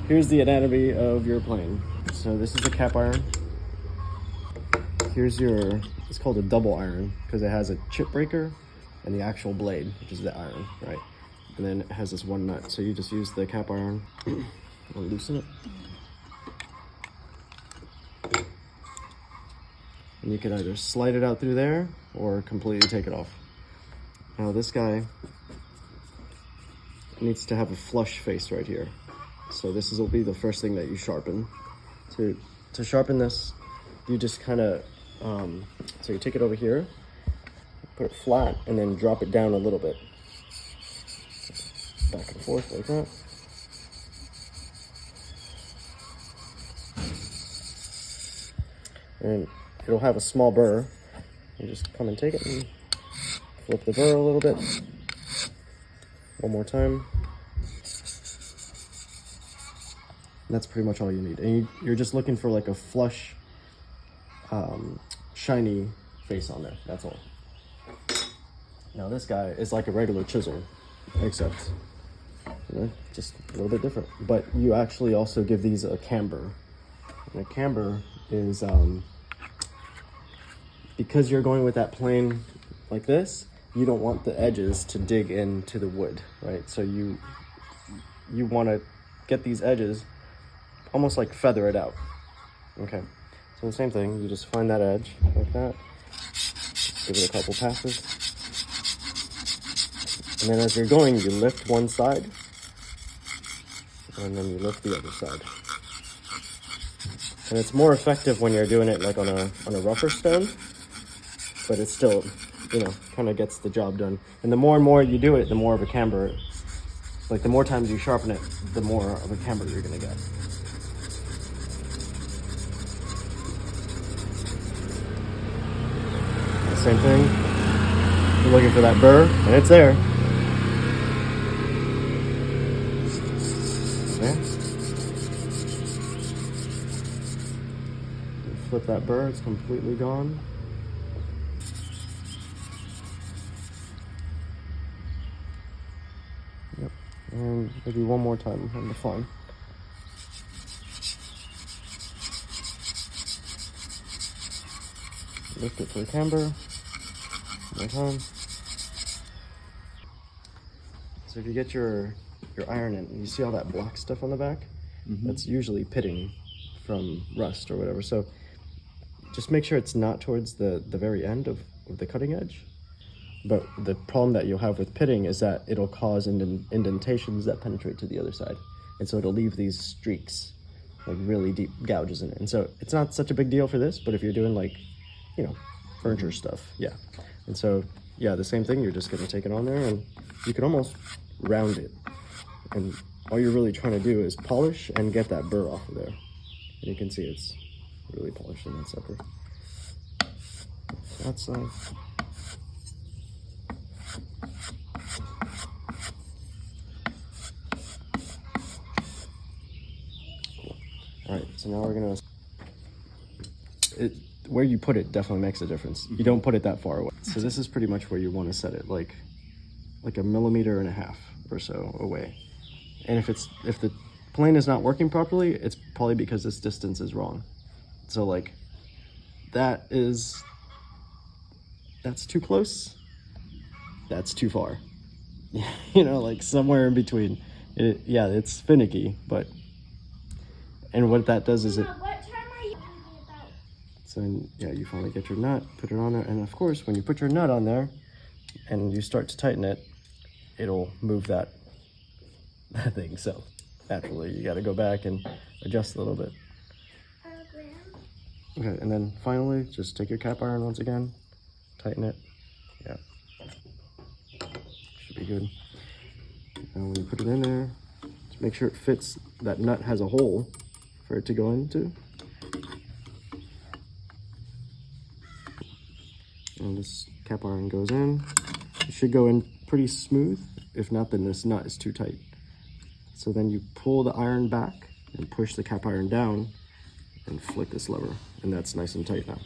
here's the anatomy of your plane. So this is the cap iron. Here's your, it's called a double iron because it has a chip breaker and the actual blade, which is the iron, right? And then it has this one nut. So you just use the cap iron and loosen it. And you can either slide it out through there or completely take it off. Now this guy needs to have a flush face right here. So this will be the first thing that you sharpen. To sharpen this, you just kind of, so you take it over here, put it flat, and then drop it down a little bit. Back and forth like that. And it'll have a small burr. You just come and take it and flip the burr a little bit. One more time. And that's pretty much all you need. And you're just looking for like a flush, shiny face on there. That's all. Now this guy is like a regular chisel, except just a little bit different. But you actually also give these a camber. And a camber is because you're going with that plane like this, you don't want the edges to dig into the wood, right? So you want to get these edges almost like feather it out. Okay, so the same thing, you just find that edge like that, give it a couple passes, and then as you're going, you lift one side, and then you lift the other side. And it's more effective when you're doing it like on a rougher stone, but it's still, kind of gets the job done. And the more and more you do it, the more of a camber, like the more times you sharpen it, the more of a camber you're gonna get. Same thing, you're looking for that burr, and it's there. Okay. You flip that burr, it's completely gone. Yep, and maybe one more time on the fine. Lift it to the camber. One time. So if you get your iron in, you see all that black stuff on the back? Mm-hmm. That's usually pitting from rust or whatever. So just make sure it's not towards the very end of the cutting edge. But the problem that you'll have with pitting is that it'll cause indentations that penetrate to the other side. And so it'll leave these streaks, like really deep gouges in it. And so it's not such a big deal for this, but if you're doing like, furniture stuff, yeah. And so, yeah, the same thing, you're just gonna take it on there and you can almost round it. And all you're really trying to do is polish and get that burr off of there. And you can see it's really polished in that sucker. That's Cool. All right, so now we're gonna, where you put it definitely makes a difference. You don't put it that far away. So this is pretty much where you want to set it, like 1.5 millimeters or so away. And if the plane is not working properly, it's probably because this distance is wrong. So like that's too close, that's too far. Like somewhere in between. It's finicky, but, and what that does is it, so you finally get your nut, put it on there, and of course, when you put your nut on there and you start to tighten it, it'll move that thing. So naturally, you got to go back and adjust a little bit. Okay, and then finally, just take your cap iron once again, tighten it. Yeah, should be good. And when you put it in there, just make sure it fits. That nut has a hole for it to go into. And this cap iron goes in. It should go in pretty smooth. If not, then this nut is too tight. So then you pull the iron back and push the cap iron down and flick this lever. And that's nice and tight now.